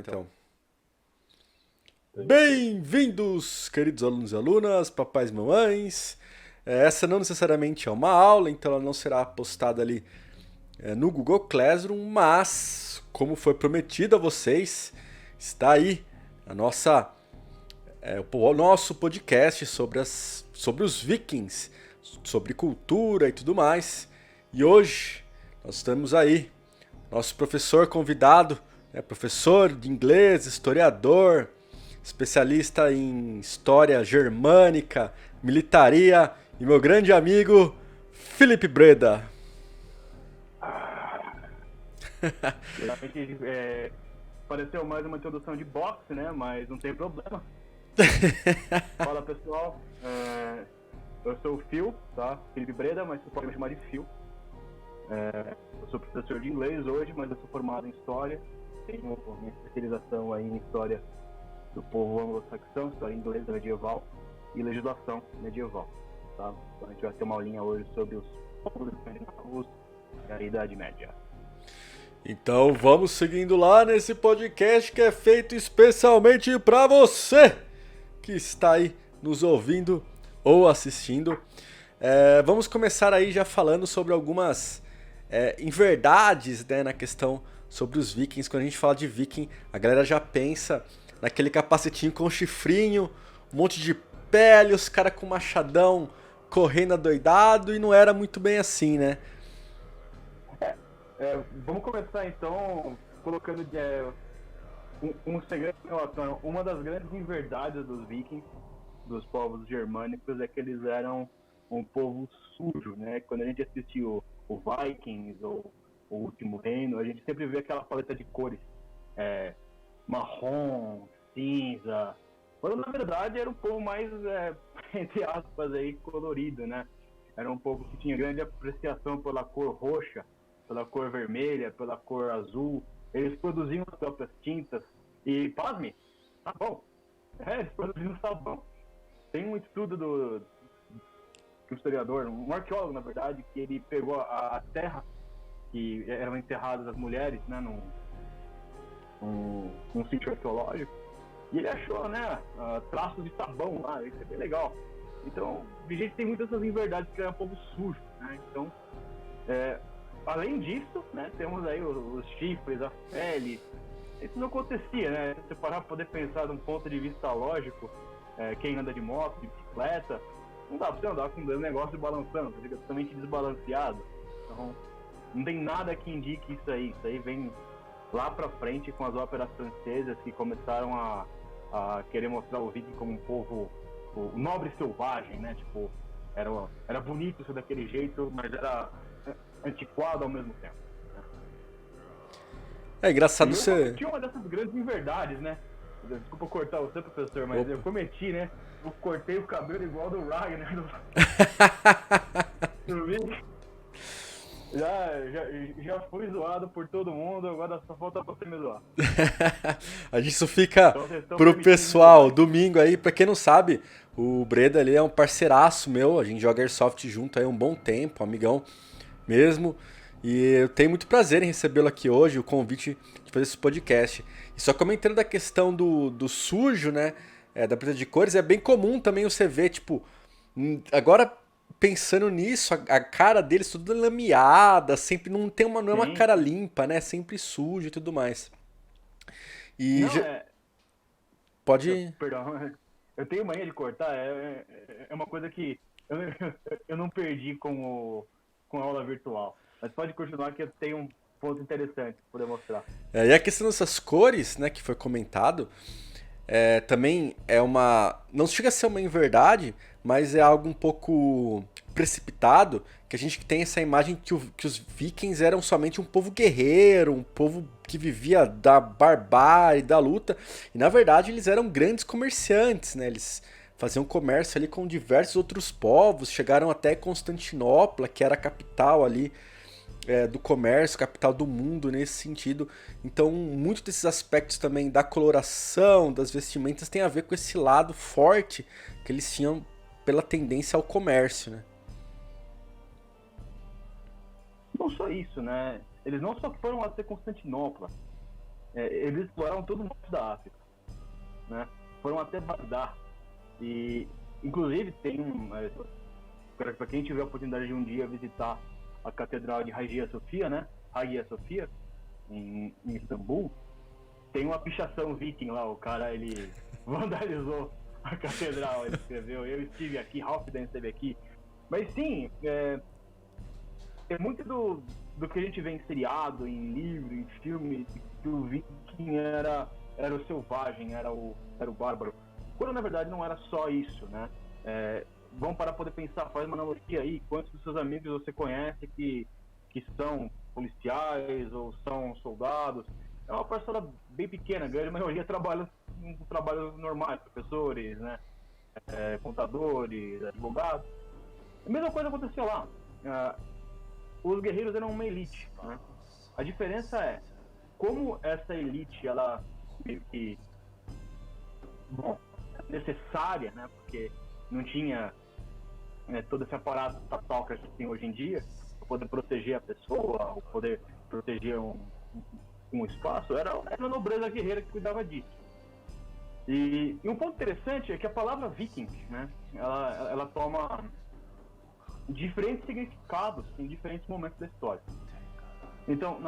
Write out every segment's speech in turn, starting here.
então. Bem-vindos, queridos alunos e alunas, papais e mamães. Essa não necessariamente é uma aula, então ela não será postada ali no Google Classroom, mas, como foi prometido a vocês, está aí o nosso podcast sobre os vikings, sobre cultura e tudo mais. E hoje nós estamos aí, nosso professor convidado, professor de inglês, historiador, especialista em história germânica, militaria e meu grande amigo Felipe Breda. Realmente, pareceu mais uma introdução de boxe, né? Mas não tem problema. Fala pessoal, eu sou o Phil, tá? Felipe Breda, mas você pode me chamar de Phil. Eu sou professor de inglês hoje, mas eu sou formado em História. Tenho minha especialização aí em História do povo anglo-saxão, História inglesa medieval e Legislação medieval, tá? Então a gente vai ter uma aulinha hoje sobre os povos escandinavos e a Idade Média. Então vamos seguindo lá nesse podcast que é feito especialmente para você que está aí nos ouvindo ou assistindo. Vamos começar aí já falando sobre algumas inverdades, né, na questão sobre os vikings. Quando a gente fala de viking, a galera já pensa naquele capacetinho com chifrinho, um monte de pele, os caras com machadão correndo adoidado, e não era muito bem assim, né? Vamos começar então colocando um segredo em relação. Uma das grandes inverdades dos vikings, dos povos germânicos, é que eles eram um povo sujo, né? Quando a gente assistiu o Vikings ou o Último Reino, a gente sempre vê aquela paleta de cores, marrom, cinza, quando na verdade era um povo mais, entre aspas, aí, colorido, né? Era um povo que tinha grande apreciação pela cor roxa, pela cor vermelha, pela cor azul. Eles produziam as próprias tintas e, pasme, sabão. Eles produziam sabão. Tem um estudo que um historiador, um arqueólogo, na verdade, que ele pegou a terra que eram enterradas as mulheres, né, num sítio arqueológico, e ele achou, né, traços de sabão lá. Isso é bem legal. Então, a gente tem muitas dessas inverdades que é um povo sujo, né? Então, além disso, né, temos aí os chifres, a pele. Isso não acontecia, né? Se parar para poder pensar de um ponto de vista lógico, quem anda de moto, de bicicleta, não dá para você andar com um negócio balançando, você fica totalmente desbalanceado. Então, não tem nada que indique isso aí. Isso aí vem lá para frente com as óperas francesas que começaram a querer mostrar o viking como um povo, o nobre selvagem, né? Tipo, era bonito ser daquele jeito, mas era antiquado ao mesmo tempo. É engraçado você... Tinha uma dessas grandes inverdades, né? Desculpa cortar você, professor, mas eu cometi, né? Eu cortei o cabelo igual do Ragnar. Do vídeo. Já fui zoado por todo mundo, agora só falta você me zoar. Isso fica então, pro pessoal, domingo aí, pra quem não sabe, o Breda ali é um parceiraço meu, a gente joga Airsoft junto aí há um bom tempo, amigão mesmo, e eu tenho muito prazer em recebê-lo aqui hoje, o convite de fazer esse podcast. E só comentando da questão do sujo, né, da paleta de cores, é bem comum também você ver, tipo, agora pensando nisso, a cara deles toda lameada, sempre não é uma cara limpa, né, sempre sujo e tudo mais. E não, pode... Perdão, eu tenho mania de cortar, é uma coisa que eu não perdi com a aula virtual. Mas pode continuar que eu tenho um ponto interessante para poder mostrar. E a questão dessas cores, né, que foi comentado, também é uma... Não chega a ser uma inverdade, mas é algo um pouco precipitado, que a gente tem essa imagem que os vikings eram somente um povo guerreiro, um povo que vivia da barbárie, da luta, e na verdade eles eram grandes comerciantes, né? Eles faziam comércio ali com diversos outros povos, chegaram até Constantinopla, que era a capital ali do comércio, capital do mundo nesse sentido. Então, muitos desses aspectos também da coloração, das vestimentas, tem a ver com esse lado forte que eles tinham pela tendência ao comércio, né? Não só isso, né? Eles não só foram até Constantinopla. eles exploraram todo o norte da África, né? Foram até Bagdá. E, inclusive, tem para quem tiver a oportunidade de um dia visitar a Catedral de Hagia Sofia, né? Hagia Sofia, em Istambul, tem uma pichação viking lá. O cara, ele vandalizou a catedral. Ele escreveu: eu estive aqui, Halfdan esteve aqui. Mas sim, é muito do que a gente vê em seriado, em livro, em filme, que o viking era o selvagem, era o bárbaro. Quando na verdade não era só isso, né? Vamos para poder pensar, faz uma analogia aí, quantos dos seus amigos você conhece que são policiais ou são soldados? É uma parcela bem pequena, a grande maioria trabalha em trabalhos normais, professores, né? Contadores, advogados. A mesma coisa aconteceu lá. Os guerreiros eram uma elite, né? A diferença é como essa elite, ela necessária, né? Porque não tinha todo esse aparato estatal que a gente tem hoje em dia, para poder proteger a pessoa, ou poder proteger um espaço, era a nobreza guerreira que cuidava disso. E um ponto interessante é que a palavra viking, né? Ela toma diferentes significados em diferentes momentos da história. Então,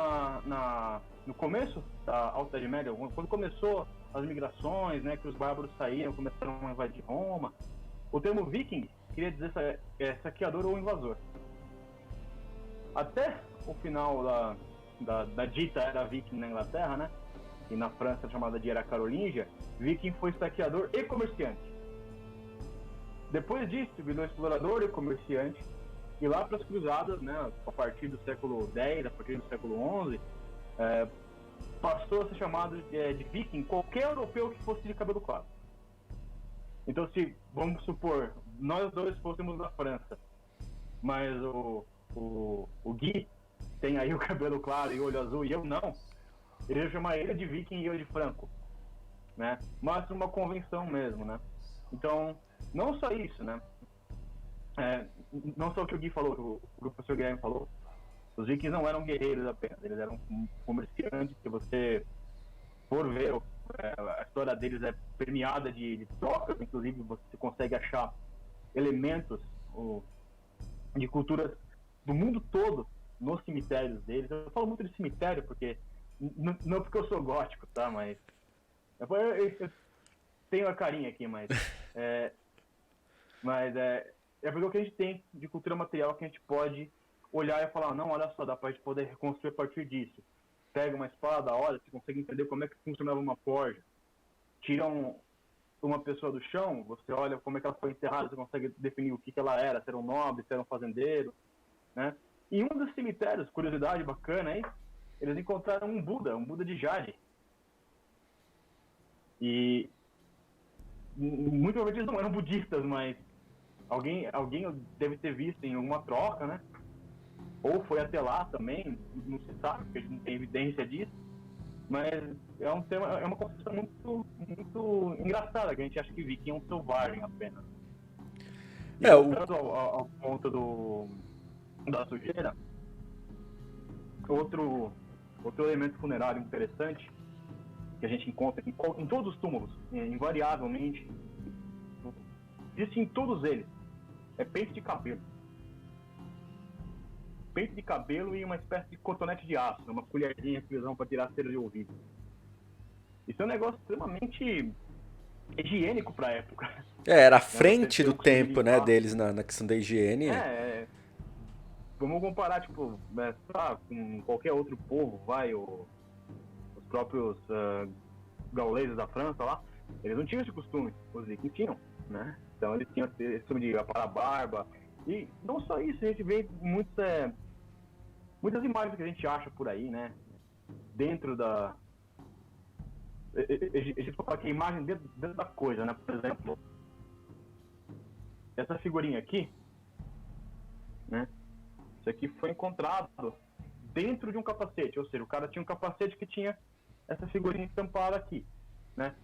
no começo da Alta Idade Média, quando começou as migrações, né, que os bárbaros saíram, começaram a invadir Roma, o termo viking queria dizer saqueador ou invasor. Até o final da dita era viking na Inglaterra, né, e na França chamada de Era Carolíngia, viking foi saqueador e comerciante. Depois disso, virou explorador e comerciante, e lá para as cruzadas, né, a partir do século X, a partir do século XI, passou a ser chamado de viking qualquer europeu que fosse de cabelo claro. Então, se, vamos supor, nós dois fôssemos da França, mas o Gui tem aí o cabelo claro e o olho azul e eu não, ele ia chamar ele de viking e eu de franco, né? Mas uma convenção mesmo, né? Então, não só isso, né? Não só o que o Gui falou, o professor Guilherme falou, os vikings não eram guerreiros apenas, eles eram comerciantes. Se você for ver, a história deles é permeada de trocas, inclusive você consegue achar elementos de culturas do mundo todo nos cemitérios deles. Eu falo muito de cemitério porque não porque eu sou gótico, tá? Mas eu tenho a carinha aqui, mas é porque o que a gente tem de cultura material que a gente pode olhar e falar: não, olha só, dá pra gente poder reconstruir a partir disso. Pega uma espada, olha, você consegue entender como é que funcionava uma forja. Tira uma pessoa do chão, você olha como é que ela foi enterrada, você consegue definir o que ela era, se era um nobre, se era um fazendeiro, né? Em um dos cemitérios, curiosidade bacana aí, eles encontraram um Buda de jade. E muito provavelmente eles não eram budistas, mas alguém deve ter visto em alguma troca, né? Ou foi até lá também, não se sabe, porque a gente não tem evidência disso. Mas é uma concepção muito, muito engraçada, que a gente acha que viking é um selvagem apenas. E voltando ao ponto da sujeira, outro elemento funerário interessante que a gente encontra em todos os túmulos, invariavelmente, existe em todos eles, é pente de cabelo. Pente de cabelo e uma espécie de cotonete de aço, uma colherzinha que eles usam para tirar a cera de ouvido. Isso é um negócio extremamente higiênico para a época. Era a frente do tempo, né, deles na questão da higiene. Vamos comparar, tipo, com qualquer outro povo, os próprios gauleses da França lá, eles não tinham esse costume, os vikings tinham, né? Então eles tinham esse costume de aparar a barba. E não só isso, a gente vê muitas imagens que a gente acha por aí, né? Dentro da... A gente fala que a imagem dentro da coisa, né? Por exemplo, essa figurinha aqui, né? Isso aqui foi encontrado dentro de um capacete, ou seja, o cara tinha um capacete que tinha essa figurinha estampada aqui, né?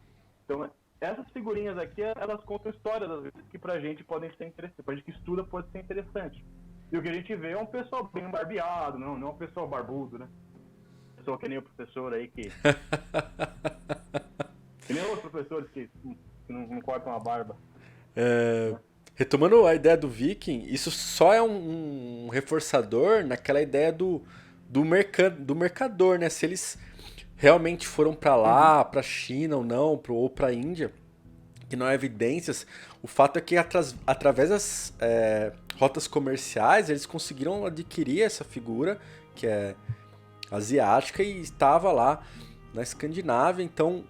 Então, essas figurinhas aqui, elas contam histórias, às vezes, que pra gente podem ser interessantes, pra gente que estuda pode ser interessante. E o que a gente vê é um pessoal bem barbeado, não é um pessoal barbudo, né? pessoa que nem o professor aí que nem os professores que não cortam a barba. Retomando a ideia do Viking, isso só é um reforçador naquela ideia do mercador, né? Se eles realmente foram para lá, para China ou não, ou para Índia, que não há evidências, o fato é que através das rotas comerciais eles conseguiram adquirir essa figura que é asiática e estava lá na Escandinávia. Então,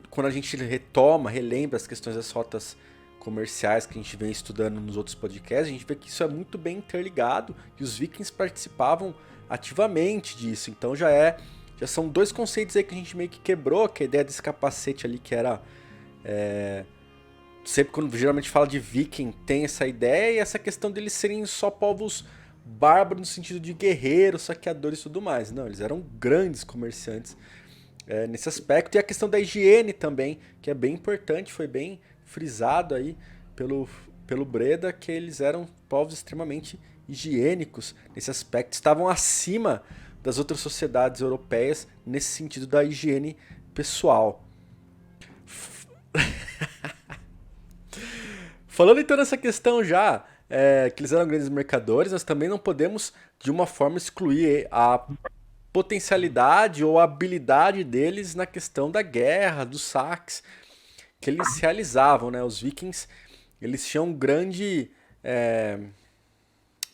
quando a gente relembra as questões das rotas comerciais que a gente vem estudando nos outros podcasts, a gente vê que isso é muito bem interligado e os vikings participavam ativamente disso. Então já são dois conceitos aí que a gente meio que quebrou, que a ideia desse capacete ali que era sempre quando geralmente fala de viking tem essa ideia, e essa questão deles serem só povos bárbaros no sentido de guerreiros, saqueadores e tudo mais. Não, eles eram grandes comerciantes nesse aspecto. E a questão da higiene também, que é bem importante, foi bem frisado aí pelo Breda, que eles eram povos extremamente higiênicos nesse aspecto, estavam acima das outras sociedades europeias nesse sentido da higiene pessoal. Falando então nessa questão já, que eles eram grandes mercadores, nós também não podemos de uma forma excluir a potencialidade ou a habilidade deles na questão da guerra, dos saques que eles realizavam, né? Os vikings, eles tinham grande,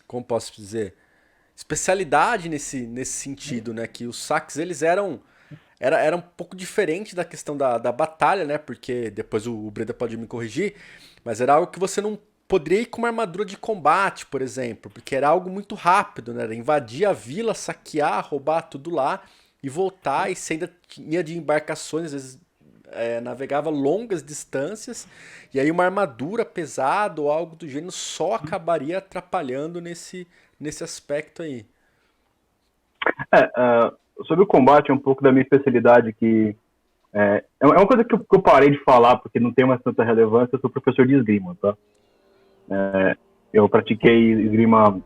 como posso dizer, especialidade nesse sentido, né? Que os saques, eles era um pouco diferente da questão da batalha, né? Porque depois o Breda pode me corrigir, mas era algo que você não poderia ir com uma armadura de combate, por exemplo, porque era algo muito rápido, né? Era invadir a vila, saquear, roubar tudo lá e voltar, e você ainda tinha de embarcações, às vezes navegava longas distâncias, e aí uma armadura pesada ou algo do gênero só acabaria atrapalhando nesse aspecto aí. Sobre o combate, é um pouco da minha especialidade, que é uma coisa que eu parei de falar, porque não tem mais tanta relevância. Eu sou professor de esgrima, tá? Eu pratiquei esgrima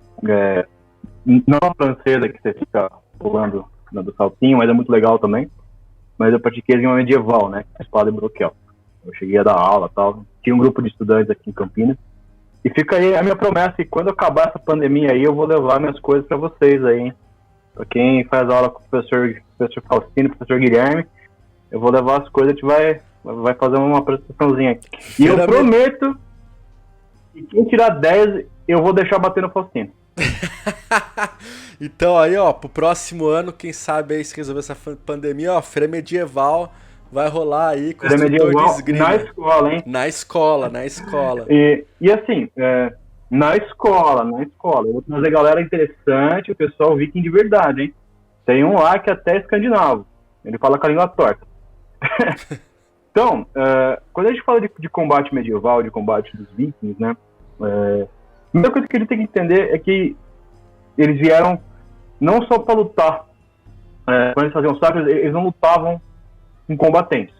não a francesa, que você fica pulando do saltinho, mas é muito legal também. Mas eu pratiquei esgrima medieval, né? Espada e broquel. Eu cheguei a dar aula e tal. Tinha um grupo de estudantes aqui em Campinas. E fica aí a minha promessa, e quando acabar essa pandemia aí, eu vou levar minhas coisas para vocês aí, hein? Pra quem faz aula com o professor Faustino, professor Guilherme, eu vou levar as coisas, a gente vai fazer uma apresentaçãozinha aqui. E eu prometo que quem tirar 10, eu vou deixar bater no Faustino. Então aí, ó, pro próximo ano, quem sabe aí se resolver essa pandemia, ó, feira medieval vai rolar aí com o instrutor de esgrima. Na escola, hein? Na escola. E assim, na escola. Eu vou trazer galera interessante, o pessoal viking de verdade, hein? Tem um lá que até é escandinavo. Ele fala com a língua torta. Então, quando a gente fala de combate medieval, de combate dos vikings, né? A primeira coisa que a gente tem que entender é que eles vieram não só para lutar. Quando eles faziam sacros, eles não lutavam com combatentes,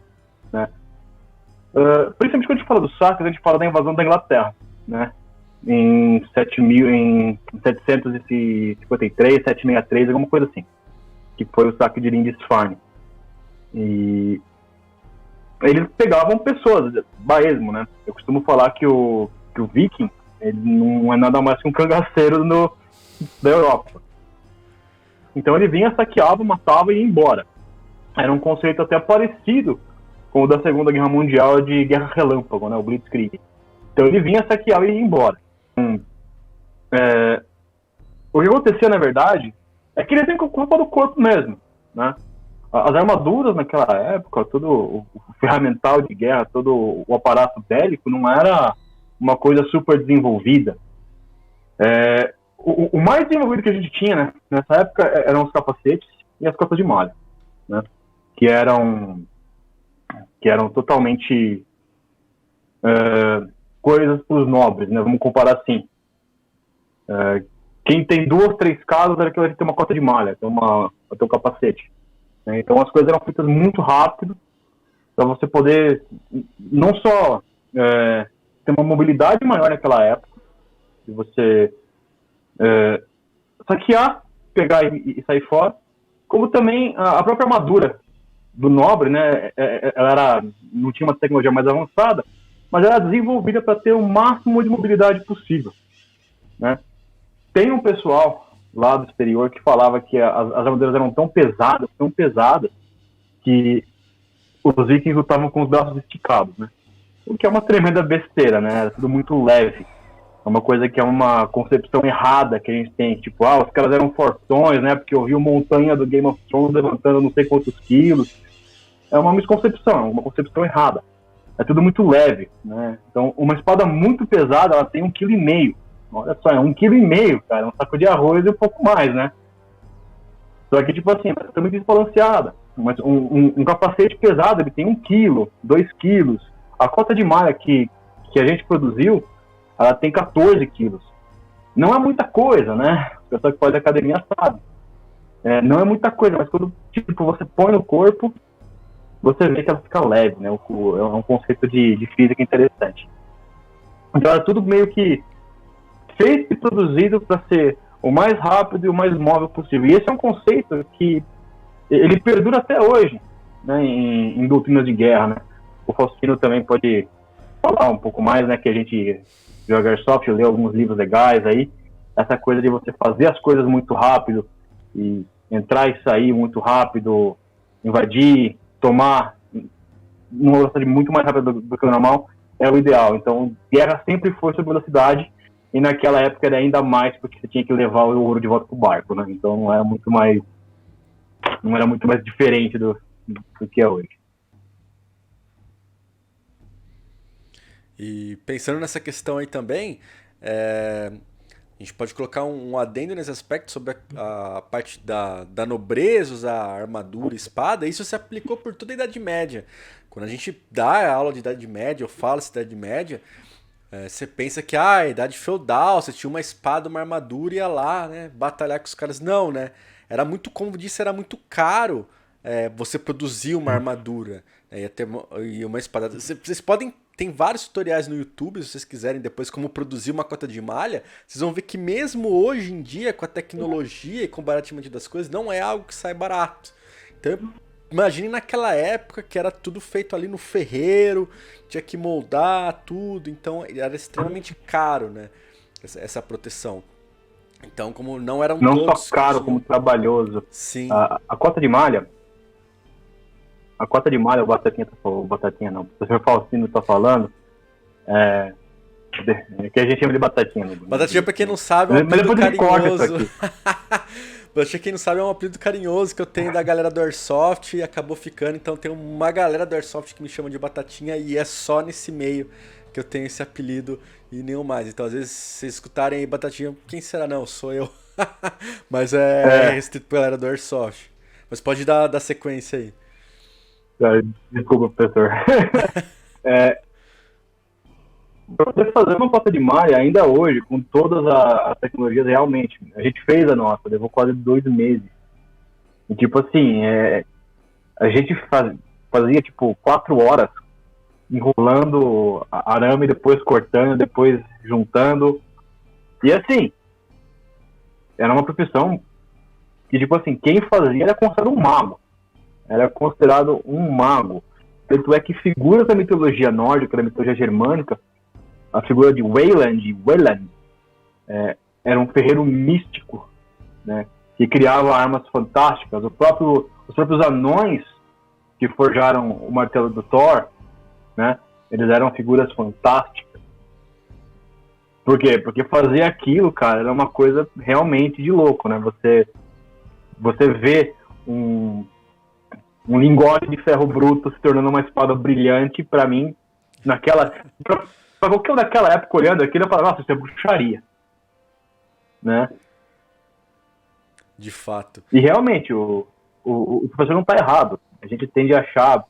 né? Principalmente quando a gente fala dos sacros, a gente fala da invasão da Inglaterra, né? Em 753, 763, alguma coisa assim, que foi o saque de Lindisfarne. E eles pegavam pessoas, baesmo, né? Eu costumo falar que o viking, ele não é nada mais que um cangaceiro da Europa. Então ele vinha, saqueava, matava e ia embora. Era um conceito até parecido com o da Segunda Guerra Mundial de guerra relâmpago, né? O Blitzkrieg. Então ele vinha, saqueava e ia embora. O que acontecia, na verdade, é que eles têm culpa do corpo mesmo, né? As armaduras naquela época, todo o ferramental de guerra, todo o aparato bélico não era uma coisa super desenvolvida. O mais desenvolvido que a gente tinha, né, nessa época eram os capacetes e as cotas de malha, né? Que eram totalmente coisas para os nobres, né? Vamos comparar assim. Quem tem 2, 3 casas era que vai ter uma cota de malha, ter um capacete. Né? Então as coisas eram feitas muito rápido para você poder não só ter uma mobilidade maior naquela época, de você saquear, pegar e sair fora, como também a própria armadura do nobre, né? Ela não tinha uma tecnologia mais avançada, mas era desenvolvida para ter o máximo de mobilidade possível, né? Tem um pessoal lá do exterior que falava que as armaduras eram tão pesadas, que os vikings lutavam com os braços esticados, né? O que é uma tremenda besteira, né? É tudo muito leve. É uma coisa que é uma concepção errada que a gente tem. Tipo, os caras eram fortões, né? Porque eu vi o montanha do Game of Thrones levantando não sei quantos quilos. É uma misconcepção, uma concepção errada. É tudo muito leve, né? Então, uma espada muito pesada, ela tem 1,5 kg. Olha só, é 1,5 kg, cara. É um saco de arroz e um pouco mais, né? Só que, tipo assim, é muito desbalanceada. Mas um capacete pesado, ele tem 1 kg, 2 quilos. A cota de malha que a gente produziu, ela tem 14 quilos. Não é muita coisa, né? O pessoal que faz academia sabe. Não é muita coisa, mas quando tipo, você põe no corpo, você vê que ela fica leve, né? É um conceito de física interessante. Então é tudo meio que feito e produzido para ser o mais rápido e o mais móvel possível. E esse é um conceito que ele perdura até hoje, né? Em doutrinas de guerra, né? O Faustino também pode falar um pouco mais, né? Que a gente joga Airsoft, lê alguns livros legais aí. Essa coisa de você fazer as coisas muito rápido e entrar e sair muito rápido, invadir, tomar numa velocidade muito mais rápida do que o normal, é o ideal. Então, guerra sempre foi sobre velocidade, e naquela época era ainda mais, porque você tinha que levar o ouro de volta pro barco, né? Então não era muito mais diferente do que é hoje. E pensando nessa questão aí também, a gente pode colocar um adendo nesse aspecto sobre a parte da nobreza, usar armadura e espada. Isso se aplicou por toda a Idade Média. Quando a gente dá a aula de Idade Média, eu falo de Idade Média, você pensa que Idade Feudal, você tinha uma espada, uma armadura e ia lá, né, batalhar com os caras. Não, né? Era muito, como disse, era muito caro você produzir uma armadura, né, e uma espada. Vocês podem. Tem vários tutoriais no YouTube, se vocês quiserem depois como produzir uma cota de malha. Vocês vão ver que mesmo hoje em dia, com a tecnologia e com o barateamento das coisas, não é algo que sai barato. Então, imagine naquela época que era tudo feito ali no ferreiro, tinha que moldar tudo, então era extremamente caro, né? Essa proteção. Então, como não eram não todos... só caro, como trabalhoso. Sim. A cota de malha... A cota de malha, o Batatinha não, o professor Faustino tá falando, que a gente chama de Batatinha. Batatinha, pra quem não sabe, é um apelido carinhoso. Pra quem não sabe, é um apelido carinhoso que eu tenho da galera do Airsoft e acabou ficando, então tem uma galera do Airsoft que me chama de Batatinha e é só nesse meio que eu tenho esse apelido e nenhum mais. Então, às vezes, se vocês escutarem aí Batatinha, quem será? Não, sou eu. Mas é restrito pra galera do Airsoft. Mas pode dar sequência aí. Desculpa, professor. Para você fazer uma cota de malha, ainda hoje, com todas as tecnologias, realmente, a gente fez a nossa, levou quase 2 meses. E, tipo assim, a gente fazia, tipo, 4 horas enrolando arame, depois cortando, depois juntando. E, assim, era uma profissão que, tipo assim, quem fazia era considerado um mago. Era considerado um mago. Tanto é que figuras da mitologia nórdica, da mitologia germânica, a figura de Wayland, era um ferreiro místico, né, que criava armas fantásticas. Os próprios anões que forjaram o martelo do Thor, né, eles eram figuras fantásticas. Por quê? Porque fazer aquilo, cara, era uma coisa realmente de louco, né? Você vê um lingote de ferro bruto se tornando uma espada brilhante, pra mim, pra qualquer um daquela época olhando aquilo, eu falava, nossa, isso é bruxaria, né? De fato. E realmente, o professor não tá errado. A gente tende a achar,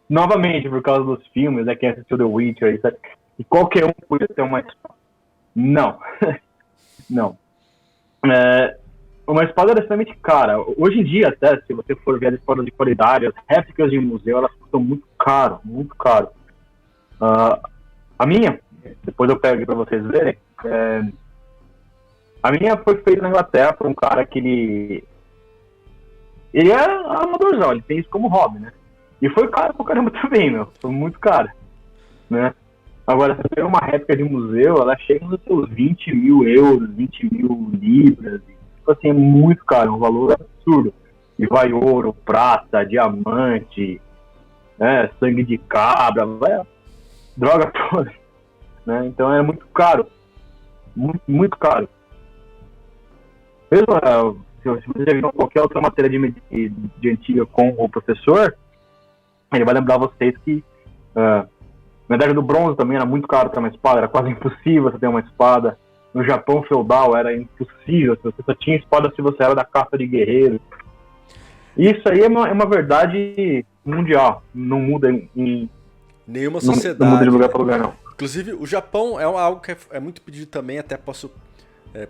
novamente, por causa dos filmes, né, quem assistiu The Witcher, etc., e qualquer um podia ter uma espada. Não. Não. Uma espada é extremamente cara. Hoje em dia, até, se você for ver as espadas de qualidade, as réplicas de museu, elas custam muito caro, muito caro. A minha, depois eu pego aqui pra vocês verem, a minha foi feita na Inglaterra por um cara que ele é amadorzão, ele tem isso como hobby, né? E foi caro pra caramba também, meu. Foi muito caro, né? Agora, se você pega uma réplica de museu, ela chega nos seus 20 mil euros, 20 mil libras. Tipo assim, é muito caro, é um valor absurdo. E vai ouro, prata, diamante, né, sangue de cabra, vai droga toda, né? Então é muito caro, muito, muito caro. Mesmo se você já viu qualquer outra matéria de antiga com o professor, ele vai lembrar vocês que na Idade do Bronze também era muito caro ter uma espada, era quase impossível você ter uma espada. No Japão feudal era impossível, você só tinha espada se você era da caça de guerreiros. Isso aí é uma verdade mundial, não muda em nenhuma sociedade. Não muda de lugar para lugar, não. Inclusive, o Japão é algo que é muito pedido também, até posso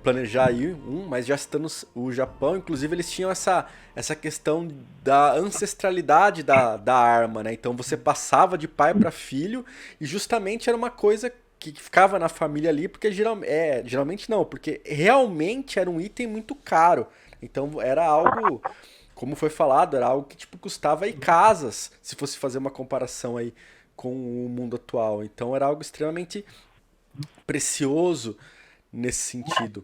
planejar aí mas já citando o Japão, inclusive eles tinham essa questão da ancestralidade da arma, né? Então você passava de pai para filho e justamente era uma coisa que ficava na família ali, porque geralmente não, porque realmente era um item muito caro. Então era algo, como foi falado, era algo que tipo custava aí casas, se fosse fazer uma comparação aí com o mundo atual. Então era algo extremamente precioso nesse sentido.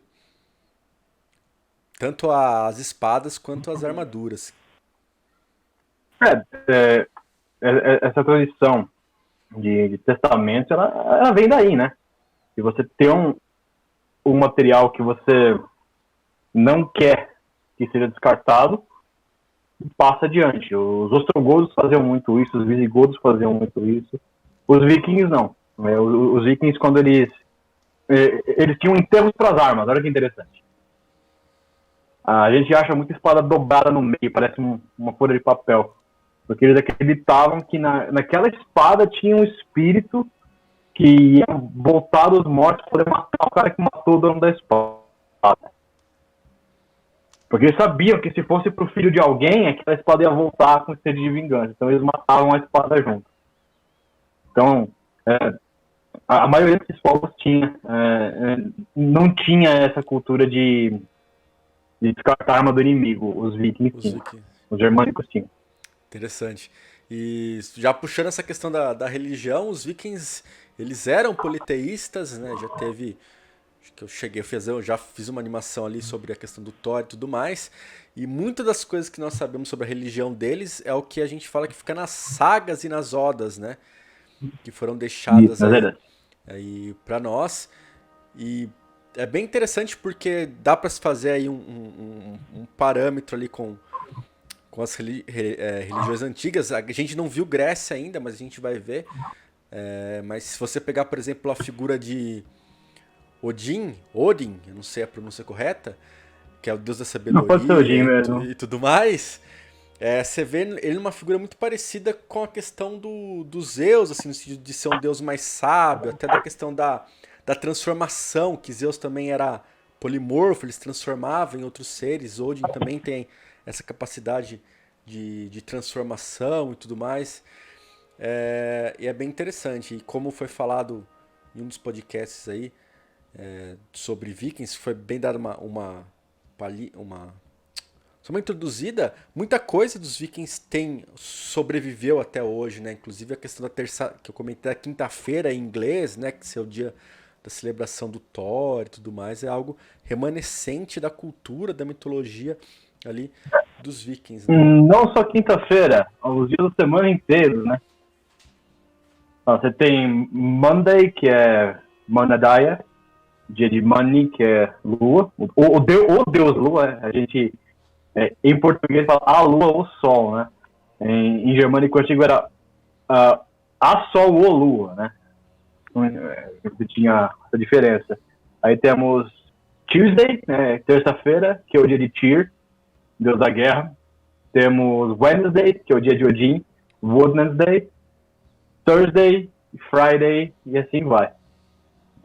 Tanto as espadas quanto as armaduras. Essa tradição de testamento, ela vem daí, né? Se você tem um material que você não quer que seja descartado, passa adiante. Os ostrogodos faziam muito isso, os visigodos faziam muito isso. Os vikings não. Os vikings, quando eles tinham enterros para as armas, olha que interessante. A gente acha muita espada dobrada no meio, parece uma folha de papel. Porque eles acreditavam que naquela espada tinha um espírito que ia voltar dos mortos para poder matar o cara que matou o dono da espada. Porque eles sabiam que se fosse pro filho de alguém, aquela espada ia voltar com sede de vingança. Então eles matavam a espada junto. Então, a maioria desses povos não tinha essa cultura de descartar a arma do inimigo. Os vikings tinham. Os germânicos tinham. Interessante. E já puxando essa questão da religião, os vikings, eles eram politeístas, né? Já teve, acho que eu já fiz uma animação ali sobre a questão do Thor e tudo mais. E muitas das coisas que nós sabemos sobre a religião deles é o que a gente fala que fica nas sagas e nas odas, né? Que foram deixadas aí para nós. E é bem interessante porque dá para se fazer aí um parâmetro ali com as religiões antigas. A gente não viu Grécia ainda, mas a gente vai ver. Mas se você pegar, por exemplo, a figura de Odin, eu não sei a pronúncia correta, que é o deus da sabedoria e tudo mais, você vê ele uma figura muito parecida com a questão do Zeus, assim, no sentido de ser um deus mais sábio, até da questão da transformação, que Zeus também era polimorfo, ele se transformava em outros seres. Odin também tem essa capacidade de transformação e tudo mais. E é bem interessante. E como foi falado em um dos podcasts aí sobre vikings, foi bem dada uma introduzida, muita coisa dos vikings sobreviveu até hoje, né? Inclusive a questão que eu comentei da quinta-feira em inglês, né? Que é o dia da celebração do Thor e tudo mais, é algo remanescente da cultura, da mitologia ali dos vikings, né? Não só quinta-feira, os dias da semana inteiro, né? Você tem Monday, que é Manadaya, dia de Mani, que é lua, o deus lua, a gente em português fala a lua ou sol, né? Em germânico antigo era a sol ou lua, né? Tinha essa diferença. Aí temos Tuesday, né, terça-feira, que é o dia de Tyr, deus da guerra. Temos Wednesday, que é o dia de Odin, Wednesday, Thursday, Friday, e assim vai.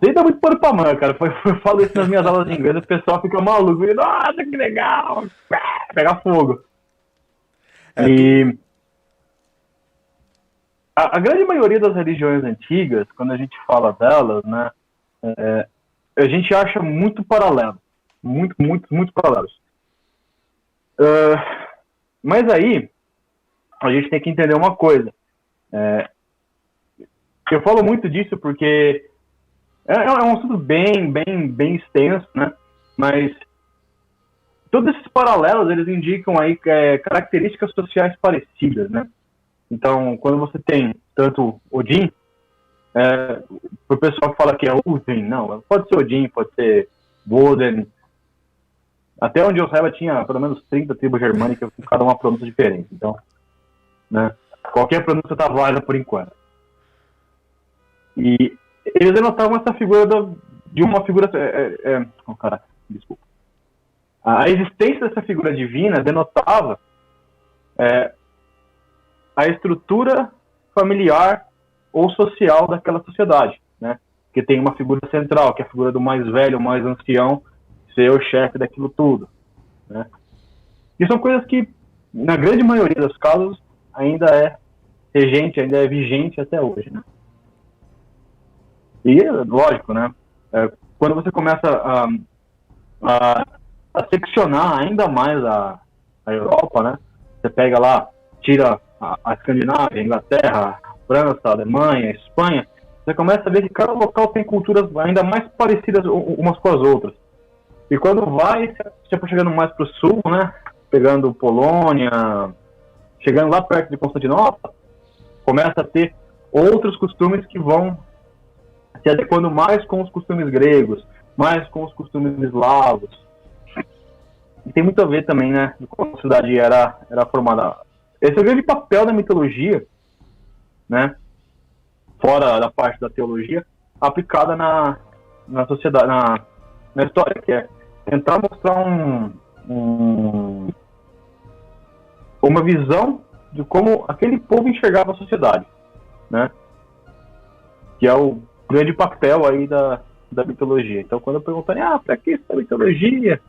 Isso dá muito pano pra manga, cara. Eu falo isso nas minhas aulas de inglês, o pessoal fica maluco, e, nossa, que legal! Pegar fogo. E a grande maioria das religiões antigas, quando a gente fala delas, né, a gente acha muito paralelo. Muito paralelos. Mas aí, a gente tem que entender uma coisa. Eu falo muito disso porque é um assunto bem extenso, né? Mas todos esses paralelos, eles indicam aí características sociais parecidas, né? Então, quando você tem tanto Odin, o pessoal que fala que é Odin, não, pode ser Odin, pode ser Woden. Até onde eu saiba tinha pelo menos 30 tribos germânicas com cada uma pronúncia diferente. Então, né, qualquer pronúncia está válida por enquanto. E eles denotavam essa figura de uma figura... desculpa. A existência dessa figura divina denotava a estrutura familiar ou social daquela sociedade, né? Que tem uma figura central, que é a figura do mais velho, mais ancião, ser o chefe daquilo tudo, né? E são coisas que, na grande maioria dos casos, ainda é regente, ainda é vigente até hoje, né? E, lógico, né? Quando você começa a seccionar ainda mais a Europa, né? Você pega lá, tira a Escandinávia, a Inglaterra, a França, a Alemanha, a Espanha, você começa a ver que cada local tem culturas ainda mais parecidas umas com as outras. E quando vai, você vai chegando mais para o sul, né? Pegando Polônia, chegando lá perto de Constantinopla, começa a ter outros costumes que vão se adequando mais com os costumes gregos, mais com os costumes eslavos. E tem muito a ver também, né, de como a cidade era formada. Esse é o grande papel da mitologia, né, fora da parte da teologia, aplicada na sociedade, na história, que é tentar mostrar uma visão de como aquele povo enxergava a sociedade, né, que é o grande papel aí da mitologia. Então, quando perguntarem, pra que essa mitologia?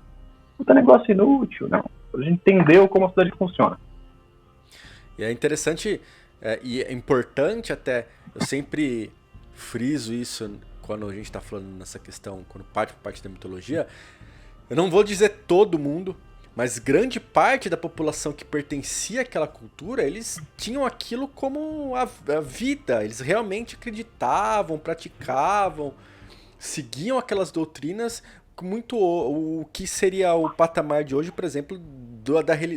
Puta negócio inútil, não. A gente entendeu como a cidade funciona. E é interessante e é importante até, eu sempre friso isso quando a gente está falando nessa questão, quando parte da mitologia, eu não vou dizer todo mundo, mas grande parte da população que pertencia àquela cultura, eles tinham aquilo como a vida, eles realmente acreditavam, praticavam, seguiam aquelas doutrinas muito o que seria o patamar de hoje, por exemplo,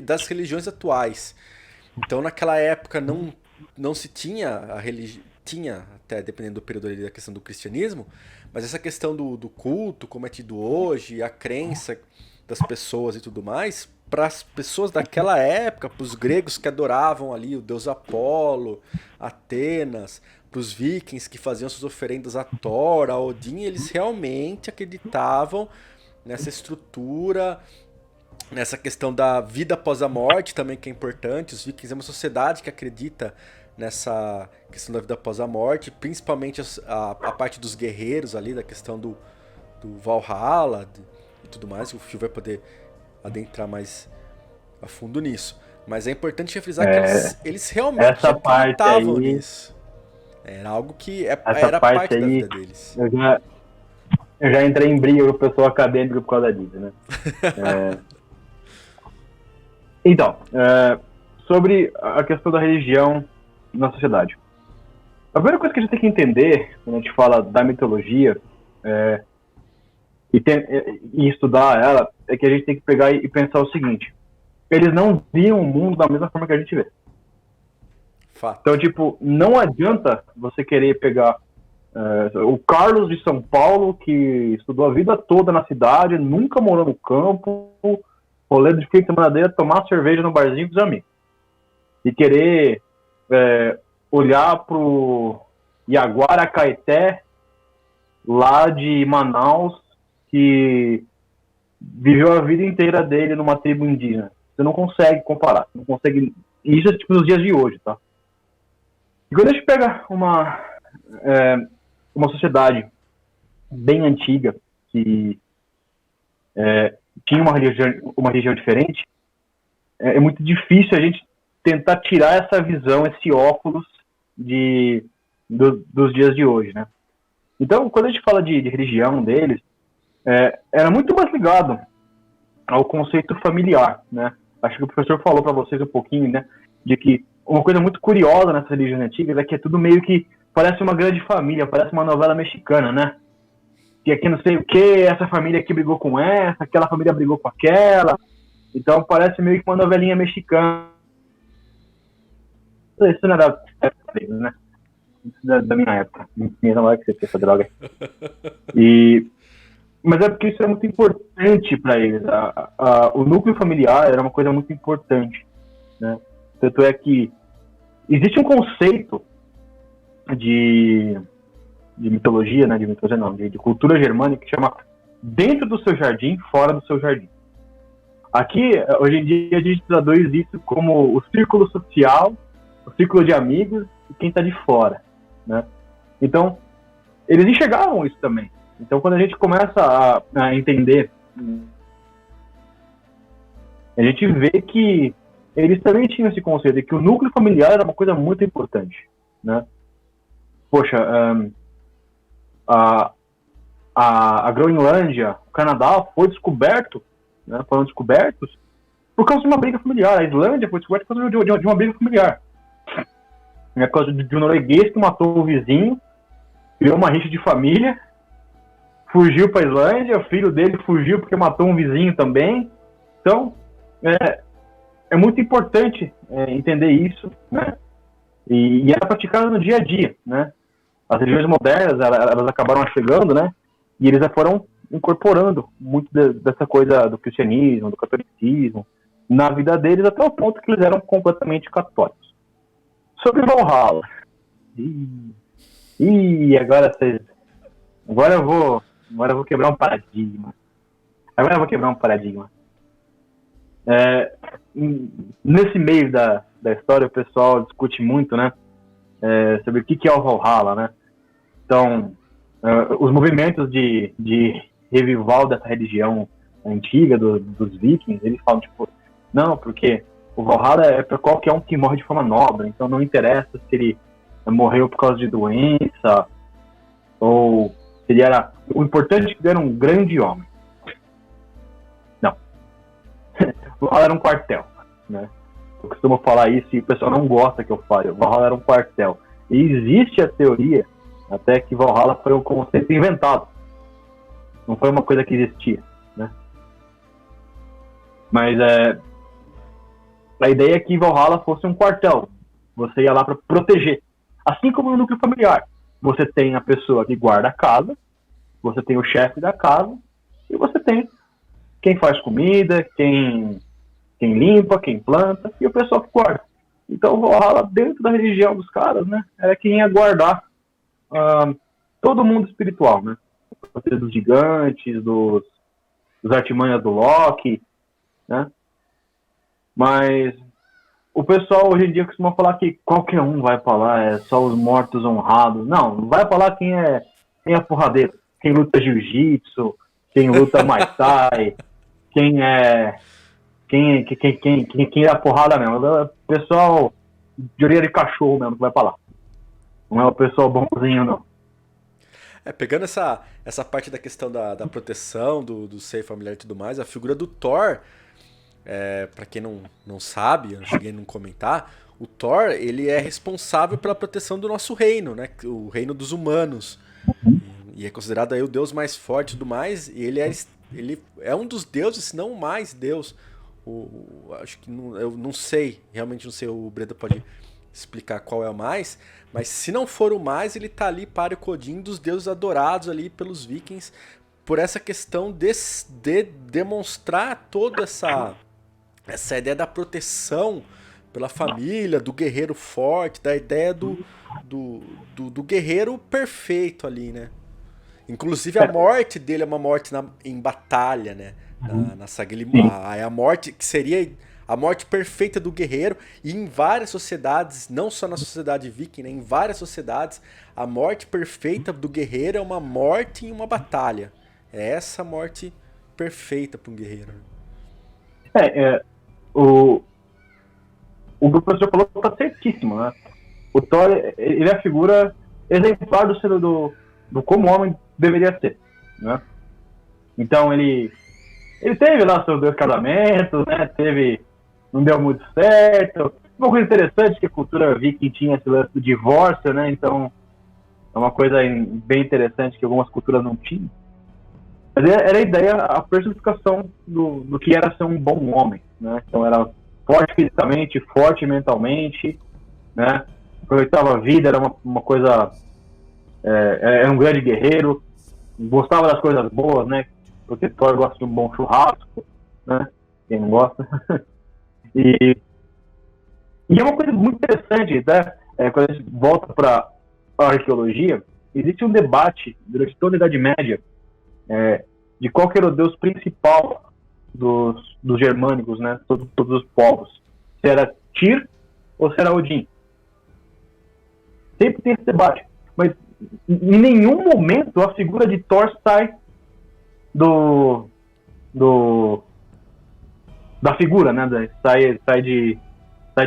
das religiões atuais. Então naquela época não se tinha a religião, tinha até dependendo do período ali da questão do cristianismo, mas essa questão do culto, como é tido hoje, a crença das pessoas e tudo mais, para as pessoas daquela época, para os gregos que adoravam ali o deus Apolo, Atenas, para os vikings que faziam suas oferendas a Thor, a Odin, eles realmente acreditavam nessa estrutura, nessa questão da vida após a morte também, que é importante. Os vikings é uma sociedade que acredita nessa questão da vida após a morte, principalmente a parte dos guerreiros ali, da questão do Valhalla e tudo mais. O Phil vai poder adentrar mais a fundo nisso. Mas é importante refrisar que eles realmente acreditavam nisso. Era algo que era parte da vida deles. Eu já entrei em briga com o pessoal acadêmico por causa disso, né? Então, sobre a questão da religião na sociedade. A primeira coisa que a gente tem que entender, quando a gente fala da mitologia, e estudar ela, é que a gente tem que pegar e pensar o seguinte: eles não viam o mundo da mesma forma que a gente vê. Fato. Então, tipo, não adianta você querer pegar o Carlos de São Paulo, que estudou a vida toda na cidade, nunca morou no campo, rolê de fim de semana, tomar cerveja no barzinho com os amigos, e querer olhar pro Yaguara Caeté, lá de Manaus, que viveu a vida inteira dele numa tribo indígena. Você não consegue comparar, não consegue. Isso é tipo nos dias de hoje, tá? E quando a gente pega uma sociedade bem antiga que tinha uma religião diferente, é muito difícil a gente tentar tirar essa visão, esse óculos dos dias de hoje, né? Então, quando a gente fala de religião deles, era muito mais ligado ao conceito familiar, né? acho que o professor falou para vocês um pouquinho, né, de que uma coisa muito curiosa nessas religiões antigas é que é tudo meio que parece uma grande família, parece uma novela mexicana, né? Que aqui não sei o que, essa família aqui brigou com essa, aquela família brigou com aquela. Então parece meio que uma novelinha mexicana. Isso não era né? Isso da minha época. Minha não é que você fez essa droga. Mas é porque isso é muito importante para eles. O núcleo familiar era uma coisa muito importante, né? Tanto é que existe um conceito de mitologia, né? De mitologia não, de cultura germânica que chama dentro do seu jardim, fora do seu jardim. Aqui, hoje em dia, a gente traduz isso como o círculo social, o círculo de amigos e quem está de fora, né? Então, eles enxergavam isso também. Então, quando a gente começa a entender, a gente vê que eles também tinham esse conceito de que o núcleo familiar era uma coisa muito importante, né? Poxa, a Groenlândia, o Canadá foram descobertos por causa de uma briga familiar. A Islândia foi descoberta por causa de uma briga familiar. Por causa de um norueguês que matou o vizinho, criou uma rixa de família, fugiu para a Islândia, o filho dele fugiu porque matou um vizinho também. Então, é muito importante entender isso, né? E era praticado no dia a dia, né? As religiões modernas, elas acabaram chegando, né? E eles já foram incorporando muito dessa coisa do cristianismo, do catolicismo, na vida deles, até o ponto que eles eram completamente católicos. Sobre Valhalla. Agora eu vou quebrar um paradigma. Nesse meio da história, o pessoal discute muito, né? Sobre o que é o Valhalla, né? Então, os movimentos de revival dessa religião antiga dos vikings, eles falam, tipo, não, porque o Valhalla é para qualquer um que morre de forma nobre, então não interessa se ele morreu por causa de doença, ou se ele era... O importante é que ele era um grande homem. Não. O Valhalla era um quartel, né? Eu costumo falar isso e o pessoal não gosta que eu fale. O Valhalla era um quartel. E existe a teoria até que Valhalla foi um conceito inventado. Não foi uma coisa que existia, né? Mas a ideia é que Valhalla fosse um quartel. Você ia lá para proteger. Assim como no núcleo familiar. Você tem a pessoa que guarda a casa, você tem o chefe da casa, e você tem quem faz comida, quem limpa, quem planta, e o pessoal que guarda. Então Valhalla, dentro da religião dos caras, né, era quem ia guardar todo mundo espiritual, né? Dos gigantes, dos artimanhas do Loki, né? Mas o pessoal hoje em dia costuma falar que qualquer um vai pra lá, é só os mortos honrados. Não vai pra lá quem é porradeiro, quem luta jiu-jitsu, quem luta Muay Thai, quem dá porrada mesmo. É o pessoal de orelha de cachorro mesmo que vai pra lá. Não é o pessoal bonzinho, não. Pegando essa parte da questão da proteção, do seio familiar e tudo mais, a figura do Thor, pra quem não sabe, eu cheguei a não comentar, o Thor, ele é responsável pela proteção do nosso reino, né? O reino dos humanos. E é considerado aí o deus mais forte e tudo mais, e ele é um dos deuses, se não o mais deus. Acho que eu não sei, realmente não sei, o Breda pode explicar qual é o mais, mas se não for o mais, ele tá ali para o Odin dos deuses adorados ali pelos vikings, por essa questão de demonstrar toda essa ideia da proteção pela família, do guerreiro forte, da ideia do guerreiro perfeito ali, né? Inclusive a morte dele é uma morte em batalha, né? Na saga, a morte que seria a morte perfeita do guerreiro, e em várias sociedades, não só na sociedade viking, né? Em várias sociedades, a morte perfeita do guerreiro é uma morte em uma batalha. É essa morte perfeita para um guerreiro. O que o professor falou está certíssimo, né? O Thor, ele é a figura exemplar do como o homem deveria ser, né? Então ele teve lá seus 2 casamentos, né? Teve não deu muito certo. Uma coisa interessante que a cultura viking tinha esse lance do divórcio, né? Então, é uma coisa bem interessante que algumas culturas não tinham. Mas era a ideia, a personificação do que era ser um bom homem, né? Então era forte fisicamente, forte mentalmente, né? Aproveitava a vida, era uma coisa... era um grande guerreiro, gostava das coisas boas, né? Porque Thor gosta de um bom churrasco, né? Quem não gosta. E é uma coisa muito interessante, né? Quando a gente volta para a arqueologia, existe um debate durante toda a Idade Média de qual que era o deus principal dos germânicos, né? Todos os povos. Se era Tyr ou se era Odin. Sempre tem esse debate. Mas em nenhum momento a figura de Thor sai da figura, né? Sai de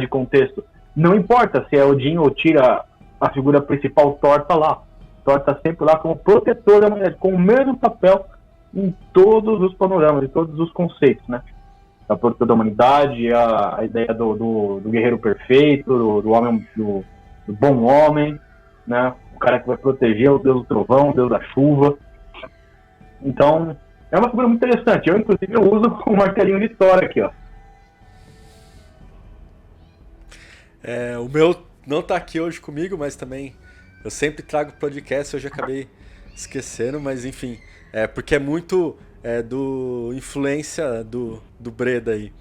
contexto. Não importa se é Odin ou Tyr, a figura principal, Thor tá lá. Thor tá sempre lá como protetor da humanidade, com o mesmo papel em todos os panoramas, em todos os conceitos, né? A protetor da humanidade, a ideia do guerreiro perfeito, do homem, do bom homem, né? O cara que vai proteger o deus do trovão, o deus da chuva. Então, é uma figura muito interessante. Eu, inclusive, uso um martelinho de Thor aqui, ó. O meu não tá aqui hoje comigo, mas também eu sempre trago podcast, hoje acabei esquecendo, mas enfim, porque é muito do influência do Breda aí.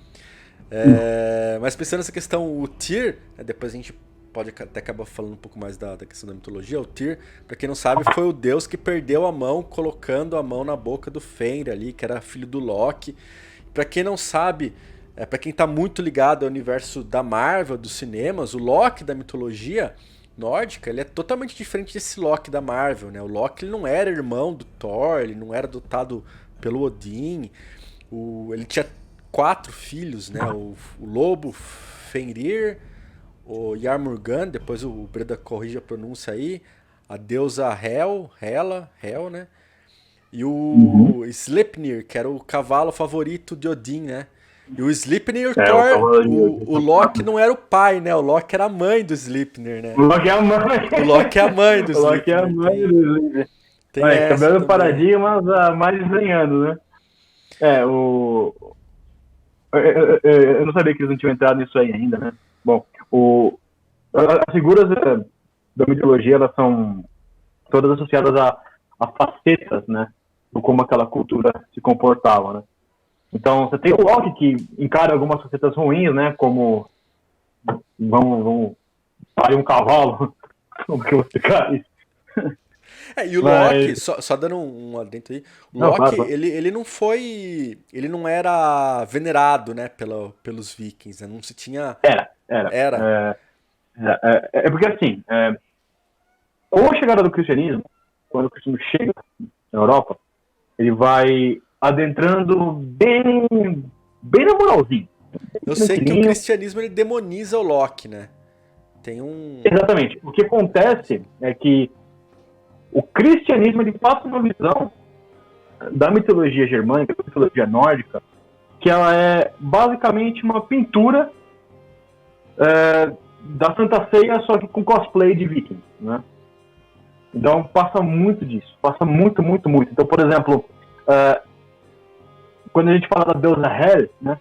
Mas pensando nessa questão, o Tyr, depois a gente pode até acabar falando um pouco mais da questão da mitologia. O Tyr, pra quem não sabe, foi o deus que perdeu a mão colocando a mão na boca do Fenrir ali, que era filho do Loki. Pra quem não sabe, pra quem tá muito ligado ao universo da Marvel, dos cinemas, o Loki da mitologia nórdica, ele é totalmente diferente desse Loki da Marvel, né? O Loki ele não era irmão do Thor, ele não era adotado pelo Odin, ele tinha 4 filhos, né? O lobo, Fenrir, o Jarmurgan, depois o Breda corrige a pronúncia aí, a deusa Hela, né? E o Sleipnir, que era o cavalo favorito de Odin, né? E o Sleipnir, Thor, o Loki não era o pai, né? O Loki era a mãe do Sleipnir, né? O Loki é a mãe. O Loki é a mãe do Sleipnir. O Loki é a mãe do Sleipnir. Cabelo paradigmas há mais de 100 anos, né? Eu não sabia que eles não tinham entrado nisso aí ainda, né? Bom, as figuras da mitologia, elas são todas associadas a facetas, né? De como aquela cultura se comportava, né? Então, você tem o Loki que encara algumas facetas ruins, né? Como vamos parir um cavalo. Como que eu vou explicar isso? E o Loki, só dando um adentro aí, o Loki, ele não foi, ele não era venerado, né, pelos vikings, né? Não se tinha... Era. Porque assim, com a chegada do cristianismo, quando o cristianismo chega na Europa, ele vai adentrando bem na moralzinha. Eu sei que o cristianismo ele demoniza o Loki, né? Exatamente. O que acontece é que o cristianismo ele passa uma visão da mitologia germânica, da mitologia nórdica, que ela é basicamente uma pintura da Santa Ceia, só que com cosplay de viking, né? Então passa muito disso, passa muito. Então, por exemplo, quando a gente fala da deusa Hel, né,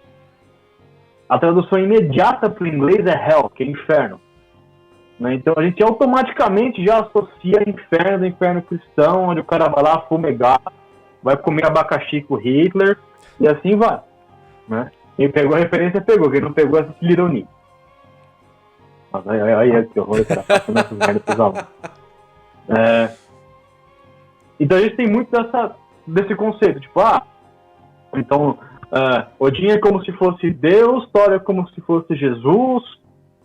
a tradução imediata para o inglês é Hell, que é inferno. Né? Então a gente automaticamente já associa inferno cristão, onde o cara vai lá fumegar, vai comer abacaxi com Hitler, e assim vai. Né? Quem pegou a referência, pegou. Quem não pegou, essa ironia. Mas aí que horror, cara, passando essas merdas pros alunos. Então a gente tem muito desse conceito, tipo, então Odin é como se fosse Deus, Thor é como se fosse Jesus,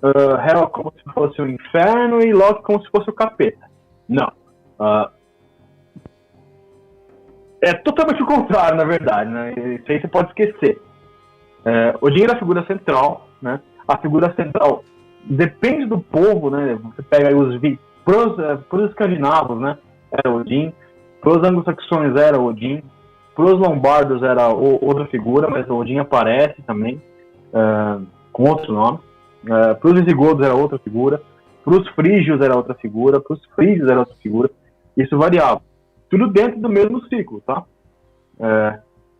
Hel como se fosse o inferno e Loki como se fosse o capeta. Não. É totalmente o contrário, na verdade, né? Isso aí você pode esquecer. Odin era a figura central, né? A figura central depende do povo, né? Você pega aí pros escandinavos, né? Era Odin. Pros anglo-saxões era Odin. Pros lombardos era outra figura, mas Odin aparece também. com outros nomes. Para os visigodos era outra figura, para os frígios era outra figura, para os frígios era outra figura. Isso variava. Tudo dentro do mesmo ciclo, tá?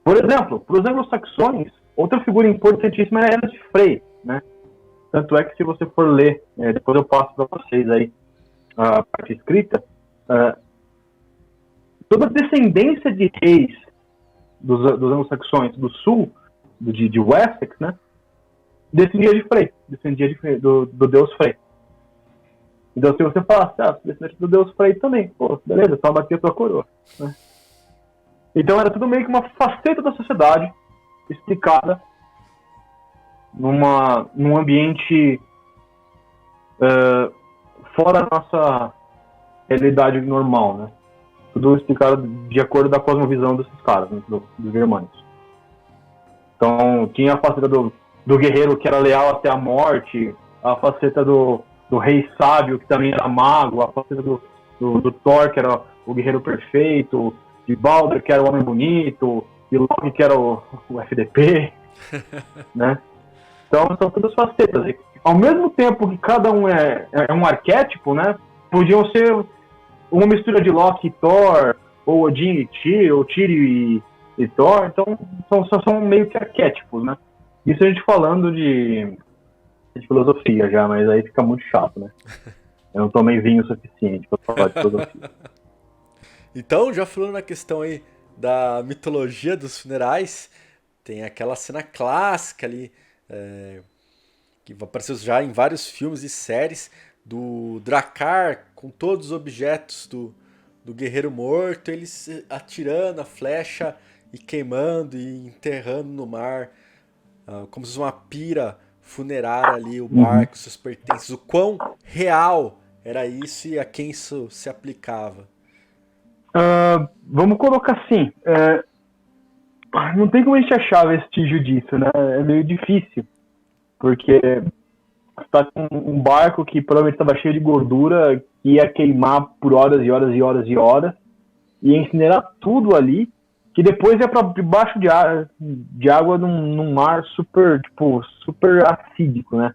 Por exemplo, para os anglo-saxões, outra figura importantíssima era de Frey, né? Tanto é que se você for ler, depois eu passo para vocês aí a parte escrita, toda a descendência de reis dos anglo-saxões do sul, de Wessex, né? Descendia de Frey, do deus Frey. Então, se você falasse, descendente do deus Frey também, pô, beleza, só bater a tua coroa, né? Então, era tudo meio que uma faceta da sociedade explicada num ambiente fora da nossa realidade normal, né? Tudo explicado de acordo com a cosmovisão desses caras, né? dos germânicos. Então, tinha a faceta do guerreiro que era leal até a morte, a faceta do rei sábio, que também era mago, a faceta do Thor, que era o guerreiro perfeito, de Baldur, que era o homem bonito, de Loki, que era o FDP, né? Então, são todas facetas. E, ao mesmo tempo que cada um é um arquétipo, né? Podiam ser uma mistura de Loki e Thor, ou Odin e Tyr, ou Tyr e Thor. Então, são meio que arquétipos, né? Isso a gente falando de filosofia já, mas aí fica muito chato, né? Eu não tomei vinho o suficiente para falar de filosofia. Então, já falando na questão aí da mitologia dos funerais, tem aquela cena clássica ali, que apareceu já em vários filmes e séries, do Drakkar com todos os objetos do guerreiro morto, eles atirando a flecha e queimando e enterrando no mar, como se fosse uma pira funerária ali, o barco, seus pertences. O quão real era isso e a quem isso se aplicava? Vamos colocar assim, não tem como a gente achar vestígio disso, né? É meio difícil, porque você tá com um barco que provavelmente estava cheio de gordura, que ia queimar por horas e horas e horas e horas, e incinerar tudo ali, que depois ia para debaixo de água num mar super acídico, né?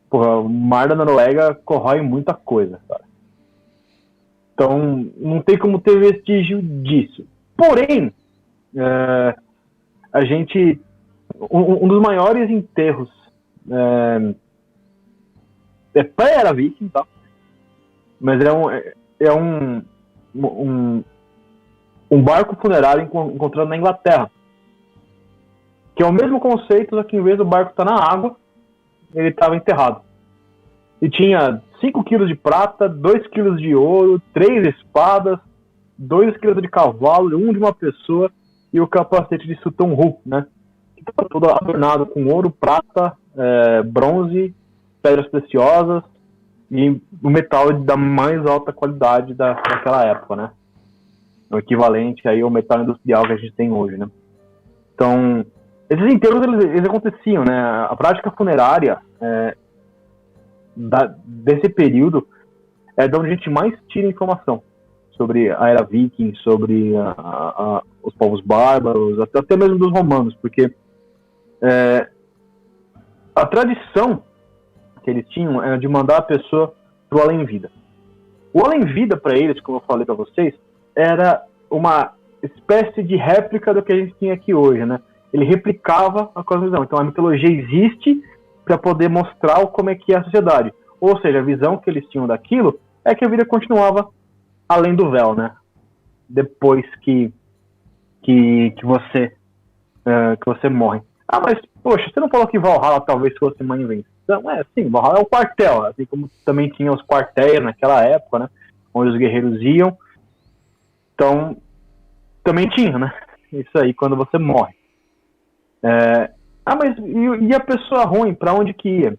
Porra, o mar da Noruega corrói muita coisa, cara. Então, não tem como ter vestígio disso. Porém, a gente... Um dos maiores enterros pré-era viking, tá? Mas é um barco funerário encontrado na Inglaterra, que é o mesmo conceito, só que em vez do barco estar na água, ele estava enterrado. E tinha 5 quilos de prata, 2 quilos de ouro, 3 espadas, 2 quilos de cavalo, 1 de uma pessoa, e o capacete de Sutton Hoo, né? Que estava todo adornado com ouro, prata, bronze, pedras preciosas e o metal da mais alta qualidade daquela época, né? O equivalente aí ao metal industrial que a gente tem hoje, né? Então, esses enterros eles aconteciam, né? A prática funerária desse período é de onde a gente mais tira informação sobre a era viking, sobre os povos bárbaros, até mesmo dos romanos, porque a tradição que eles tinham era de mandar a pessoa pro além-vida. O além-vida para eles, como eu falei para vocês, era uma espécie de réplica do que a gente tinha aqui hoje, né? Ele replicava a cosmovisão. Então a mitologia existe para poder mostrar como é que é a sociedade. Ou seja, a visão que eles tinham daquilo é que a vida continuava além do véu, né? Depois que você morre. Ah, mas, poxa, você não falou que Valhalla talvez fosse uma invenção? Sim, Valhalla é um quartel, assim como também tinha os quartéis naquela época, né? Onde os guerreiros iam. Então, também tinha, né? Isso aí, quando você morre. Mas e a pessoa ruim, para onde que ia?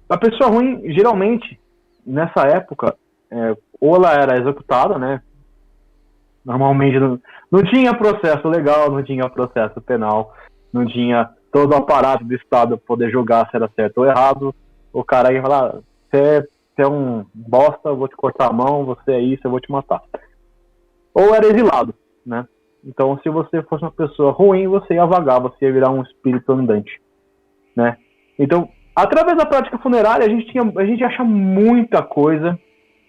A pessoa ruim, geralmente, nessa época, ou ela era executada, né? Normalmente não tinha processo legal, não tinha processo penal, não tinha todo o aparato do Estado para poder julgar se era certo ou errado. O cara ia falar, você é um bosta, eu vou te cortar a mão, você é isso, eu vou te matar. Ou era exilado, né? Então, se você fosse uma pessoa ruim, você ia vagar, você ia virar um espírito andante. né? Então, através da prática funerária, a gente acha muita coisa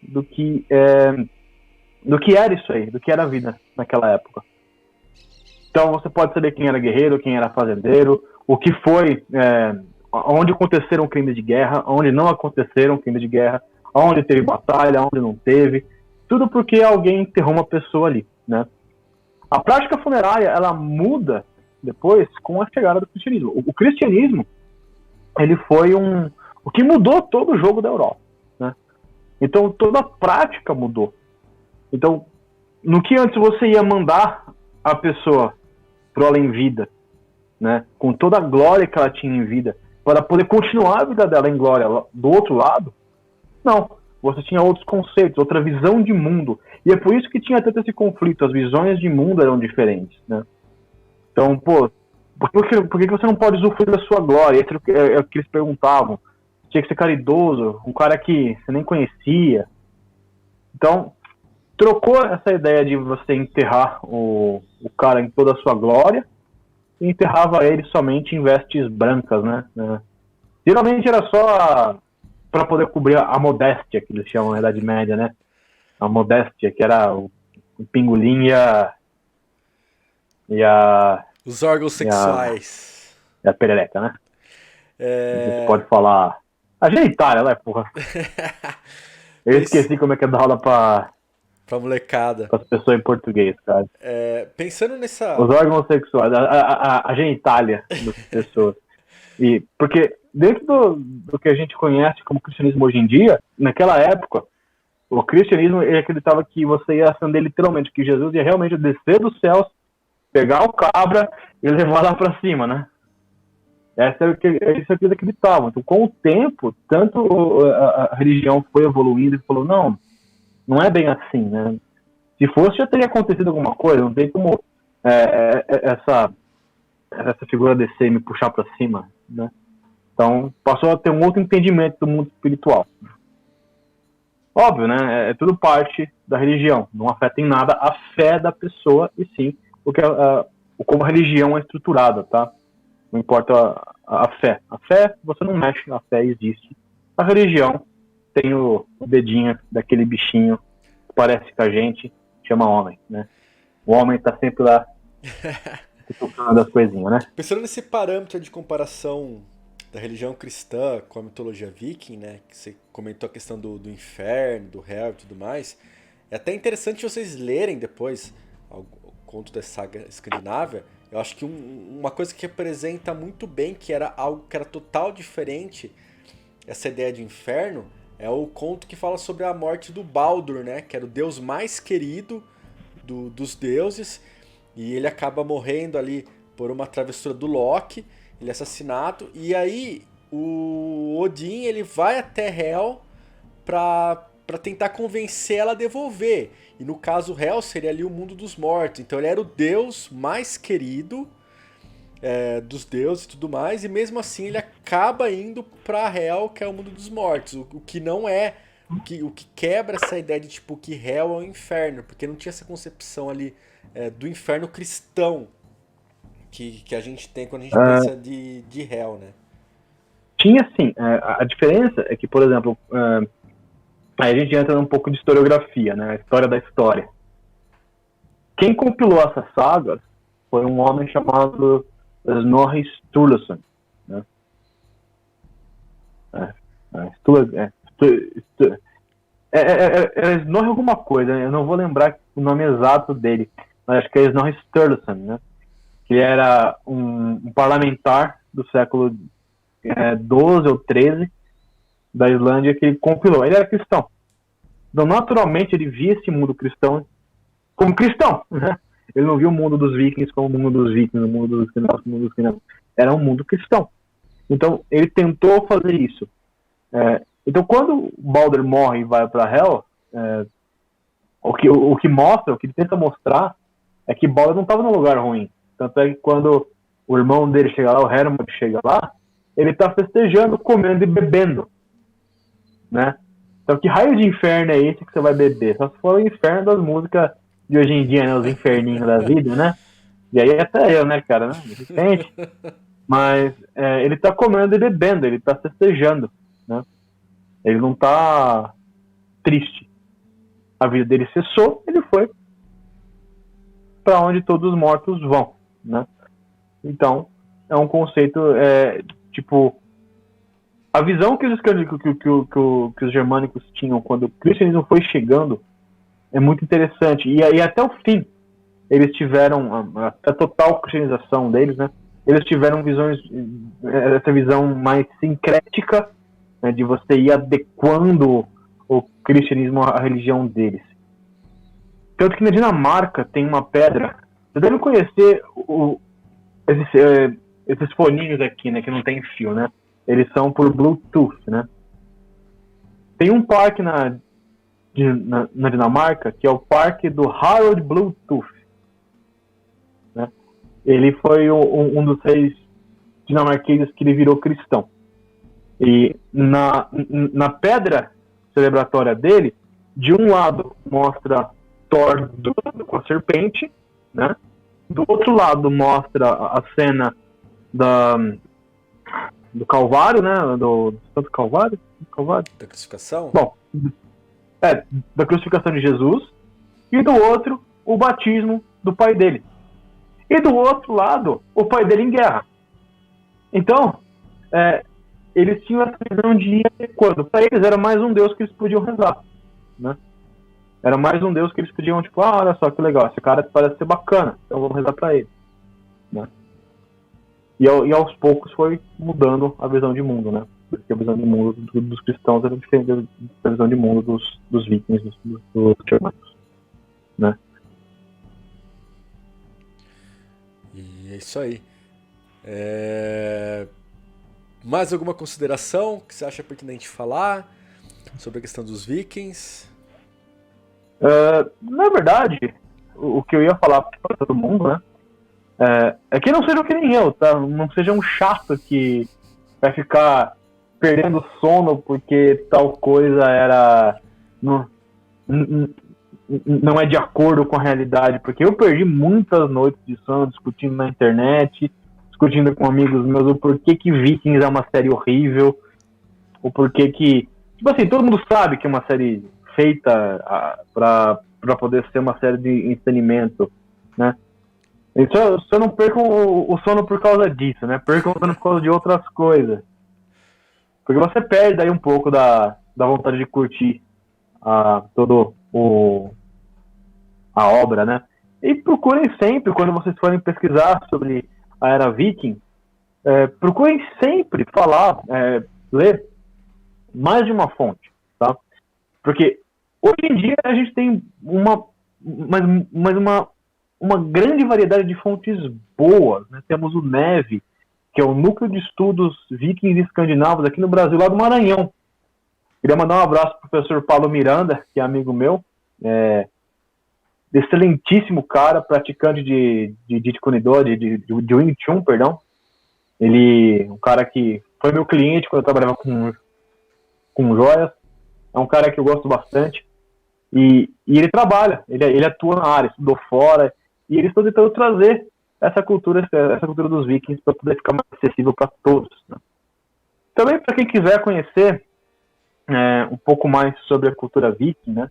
do que era isso aí, do que era a vida naquela época. Então, você pode saber quem era guerreiro, quem era fazendeiro, o que foi, onde aconteceram crimes de guerra, onde não aconteceram crimes de guerra, onde teve batalha, onde não teve, tudo porque alguém enterrou uma pessoa ali, né? A prática funerária, ela muda depois com a chegada do cristianismo. O cristianismo, ele foi o que mudou todo o jogo da Europa, né? Então, toda a prática mudou. Então, no que antes você ia mandar a pessoa pro além-vida, né, com toda a glória que ela tinha em vida, para poder continuar a vida dela em glória do outro lado, não. Você tinha outros conceitos, outra visão de mundo. E é por isso que tinha tanto esse conflito. As visões de mundo eram diferentes, né? Então, por que você não pode usufruir da sua glória? Esse é o que eles perguntavam. Tinha que ser caridoso, um cara que você nem conhecia. Então, trocou essa ideia de você enterrar o cara em toda a sua glória e enterrava ele somente em vestes brancas, né? Geralmente era só para poder cobrir a modéstia, que eles chamam na Idade Média, né? A modéstia, que era o pingolim e a Os órgãos sexuais. E a perereca, né? A gente pode falar... A genitália, né, porra? Eu esqueci como é que é da aula pra molecada. Para as pessoas em português, cara. Pensando nessa... Os órgãos sexuais, a genitália das pessoas. Porque dentro do que a gente conhece como cristianismo hoje em dia, naquela época, o cristianismo, ele acreditava que você ia ascender literalmente, que Jesus ia realmente descer dos céus, pegar o cabra e levar lá para cima, né? Isso é o que eles acreditavam. Então, com o tempo, tanto a religião foi evoluindo e falou, não é bem assim, né? Se fosse, já teria acontecido alguma coisa, não tem como essa figura descer e me puxar para cima, né? Então, passou a ter um outro entendimento do mundo espiritual. Óbvio, né? É tudo parte da religião. Não afeta em nada a fé da pessoa, e sim como a religião é estruturada, tá? Não importa a fé. A fé, você não mexe, a fé existe. A religião tem o dedinho daquele bichinho que parece com a gente, chama homem, né? O homem tá sempre lá tocando as coisinhas, né? Pensando nesse parâmetro de comparação da religião cristã com a mitologia viking, né? Que você comentou a questão do inferno, do hell e tudo mais. É até interessante vocês lerem depois o conto da saga escandinávia. Eu acho que uma coisa que representa muito bem, que era algo que era total diferente, essa ideia de inferno, é o conto que fala sobre a morte do Baldur, né? Que era o deus mais querido dos deuses, e ele acaba morrendo ali por uma travessura do Loki, ele é assassinado, e aí o Odin ele vai até Hel pra tentar convencer ela a devolver. E no caso, Hel seria ali o mundo dos mortos. Então ele era o deus mais querido dos deuses e tudo mais. E mesmo assim ele acaba indo pra Hel, que é o mundo dos mortos. O que não é... O que quebra essa ideia de tipo que Hel é o inferno. Porque não tinha essa concepção ali do inferno cristão que a gente tem quando a gente pensa de Hel, né? Tinha sim. A diferença é que, por exemplo... Aí a gente entra num pouco de historiografia, né? A história da história. Quem compilou essas sagas foi um homem chamado Snorri Sturluson, né? Snorri alguma coisa, né? Eu não vou lembrar o nome exato dele, mas acho que é Snorri Sturluson, né? Que era um parlamentar do século 12 ou 13 da Islândia, que ele compilou. Ele era cristão. Então, naturalmente, ele via esse mundo cristão como cristão, né? Ele não via o mundo dos vikings como o mundo dos vikings, o mundo dos cristãos como o mundo dos cristãos. Era um mundo cristão. Então, ele tentou fazer isso. Então, quando Baldur morre e vai para Hel, o que mostra, o que ele tenta mostrar, é que Baldur não estava num lugar ruim. Tanto é que quando o irmão dele chega lá, o Hermod chega lá, ele está festejando, comendo e bebendo, né? Então, que raio de inferno é esse que você vai beber? Só se for o inferno das músicas de hoje em dia, né? Os inferninhos da vida, né? E aí até eu, né, cara? Né? De repente. Mas ele está comendo e bebendo, ele está festejando, né? Ele não está triste. A vida dele cessou, ele foi para onde todos os mortos vão, né? Então, é um conceito, tipo, a visão que os germânicos tinham quando o cristianismo foi chegando é muito interessante. E até o fim, eles tiveram, a total cristianização deles, né? Eles tiveram essa visão mais sincrética, né, de você ir adequando o cristianismo à religião deles. Tanto que na Dinamarca tem uma pedra, você deve conhecer esses foninhos aqui, né, que não tem fio, né? Eles são por Bluetooth, né? Tem um parque na Dinamarca que é o parque do Harold Bluetooth, né? Ele foi um dos reis dinamarqueses que ele virou cristão. E na pedra celebratória dele, de um lado mostra Thor com a serpente, né? Do outro lado mostra a cena do Calvário, né? Do Santo Calvário? Da crucificação? Bom, da crucificação de Jesus. E do outro, o batismo do pai dele. E do outro lado, o pai dele em guerra. Então, eles tinham essa visão de ir quando. Para eles era mais um Deus que eles podiam rezar, né? Era mais um Deus que eles podiam, tipo, olha só que legal, esse cara parece ser bacana, então vamos rezar para ele, né? E aos poucos foi mudando a visão de mundo, né? Porque a visão de mundo dos cristãos era diferente da visão de mundo dos vikings, dos germânicos, né? E é isso aí. Mais alguma consideração que você acha pertinente falar sobre a questão dos vikings? Na verdade, o que eu ia falar para todo mundo, né? É que não sejam que nem eu, tá? Não seja um chato que vai ficar perdendo sono porque tal coisa não é de acordo com a realidade. Porque eu perdi muitas noites de sono discutindo na internet, discutindo com amigos meus o porquê que Vikings é uma série horrível, o porquê que... Tipo assim, todo mundo sabe que é uma série feita para poder ser uma série de entretenimento, né? Então, só não percam o sono por causa disso, né? Percam o sono por causa de outras coisas. Porque você perde aí um pouco da vontade de curtir todo a obra, né? E procurem sempre, quando vocês forem pesquisar sobre a era viking, procurem sempre falar, ler mais de uma fonte, tá? Porque hoje em dia a gente tem uma grande variedade de fontes boas, né? Temos o NEV, que é o Núcleo de Estudos Vikings e Escandinavos aqui no Brasil, lá do Maranhão. Queria mandar um abraço para o professor Paulo Miranda, que é amigo meu, excelentíssimo cara, praticante de Jeet Kune Do, de Wing Chun, perdão. Ele, um cara que foi meu cliente quando eu trabalhava com joias, é um cara que eu gosto bastante, e ele trabalha, ele atua na área, estudou fora, e eles estão tentando trazer essa cultura dos vikings para poder ficar mais acessível para todos, né? Também para quem quiser conhecer um pouco mais sobre a cultura viking, né?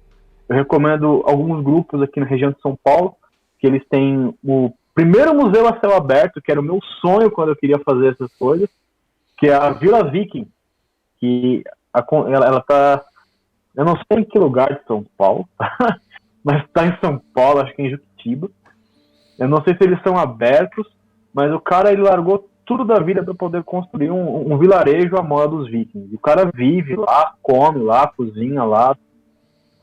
Eu recomendo alguns grupos aqui na região de São Paulo, que eles têm o primeiro museu a céu aberto, que era o meu sonho quando eu queria fazer essas coisas, que é a Vila Viking, que ela tá, eu não sei em que lugar de São Paulo, mas está em São Paulo, acho que em Juquitiba. Eu não sei se eles são abertos, mas o cara ele largou tudo da vida para poder construir um vilarejo à moda dos vikings. O cara vive lá, come lá, cozinha lá.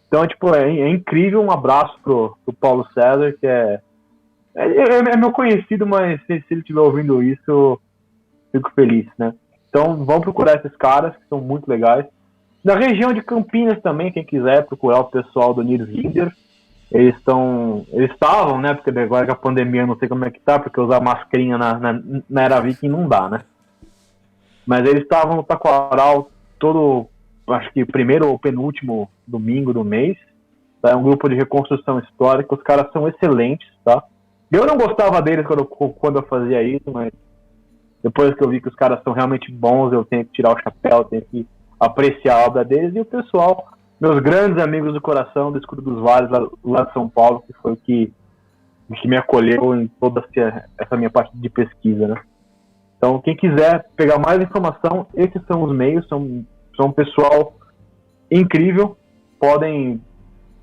Então, tipo, é incrível. Um abraço pro Paulo César, que é meu conhecido, mas se ele estiver ouvindo isso, eu fico feliz, né? Então, vão procurar esses caras, que são muito legais. Na região de Campinas também, quem quiser procurar o pessoal do Nirvinder, eles estavam, né? Porque agora que a pandemia eu não sei como é que tá, porque usar mascarinha na era viking não dá, né? Mas eles estavam no Taquaral todo, acho que primeiro ou penúltimo domingo do mês. Tá? É um grupo de reconstrução histórica, os caras são excelentes, tá? Eu não gostava deles quando eu fazia isso, mas Depois que eu vi que os caras são realmente bons, eu tenho que tirar o chapéu, tenho que apreciar a obra deles. E o pessoal, meus grandes amigos do coração do Escudo dos Vales, lá de São Paulo, que foi o que me acolheu em toda essa minha parte de pesquisa, né? Então, quem quiser pegar mais informação, esses são os meios, são um pessoal incrível, podem...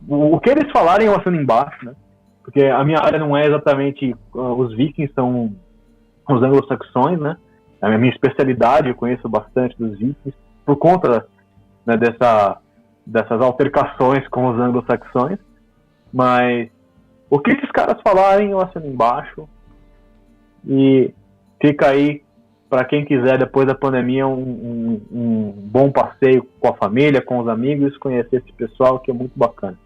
O que eles falarem eu assino embaixo, né? Porque a minha área não é exatamente os vikings, são os anglo-saxões, né? É a minha especialidade, eu conheço bastante dos vikings, por conta, né, dessas altercações com os anglo-saxões, mas o que esses caras falarem eu assino embaixo, e fica aí para quem quiser, depois da pandemia, um bom passeio com a família, com os amigos, conhecer esse pessoal que é muito bacana,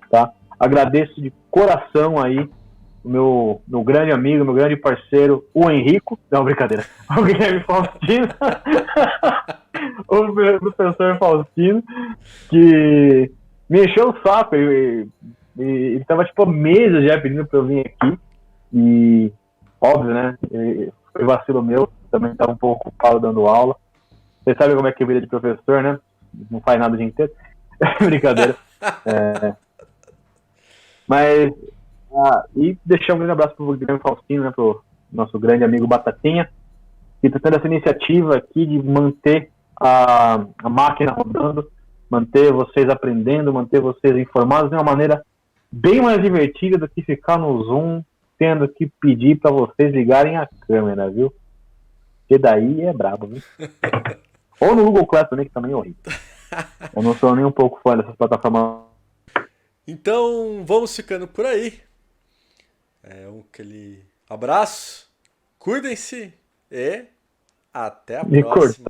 tá? Agradeço de coração aí o meu grande amigo, meu grande parceiro, o Henrico, não, brincadeira, o Guilherme Faustino, o professor Faustino, que me encheu o saco, ele tava tipo meses já pedindo pra eu vir aqui, e óbvio, né, foi vacilo meu, também estava um pouco ocupado dando aula. Vocês sabem como é que é a vida de professor, né? Não faz nada o dia inteiro. Brincadeira. Mas, e deixar um grande abraço pro Guilherme Faustino, né? Pro nosso grande amigo Batatinha, que está tendo essa iniciativa aqui de manter a máquina rodando, manter vocês aprendendo, manter vocês informados de uma maneira bem mais divertida do que ficar no Zoom, tendo que pedir para vocês ligarem a câmera, viu? Porque daí é brabo, viu? Ou no Google Class também, que também é horrível. Eu não sou nem um pouco fã dessas plataformas. Então, vamos ficando por aí. Aquele abraço, cuidem-se e até a próxima.